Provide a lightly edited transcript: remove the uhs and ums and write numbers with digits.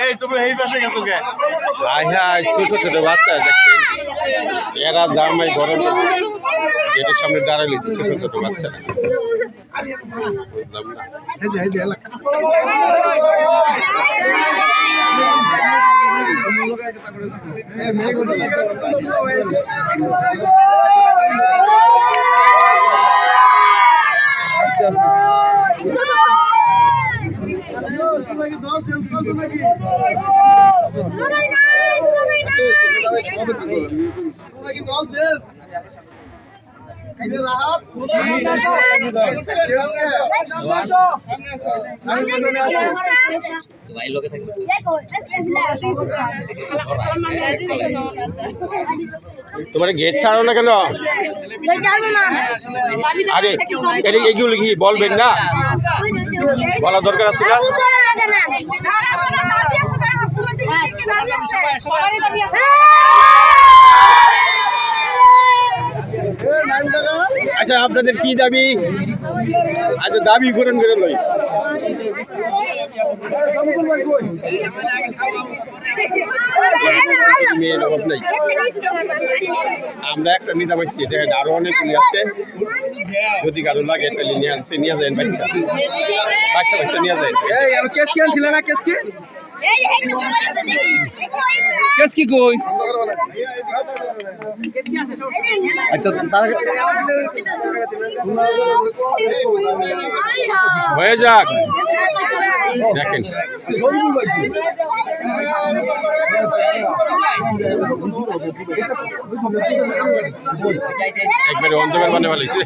এই তোমরা এই পাশে গেছো কে? হ্যাঁ ছোট ছোট বাচ্চা দেখছেন এরা জামাই গরম গেটের সামনে দাঁড়ালি ছোট ছোট বাচ্চারা আস্তে আস্তে তোমার গেট ছাড়ো না কেন? আরে এগুলো কি বলবেন না? বলা দরকার আছে না? আচ্ছা আপনাদের কি দাবি? আচ্ছা দাবি করেন করে লই মেয়ের অভাব নাই। আমরা একটা নিতে পারছি দেখেন আরো অনেকগুলি আছে, যদি কারো লাগে একটা নিয়ে যায় বাচ্চা বাচ্চা নিয়ে যায়। কেস কি আনছিল না? কেস কি কই? আচ্ছা হয়ে যাক দেখেন একবারে অন্ধকার মানে ভালোইছে।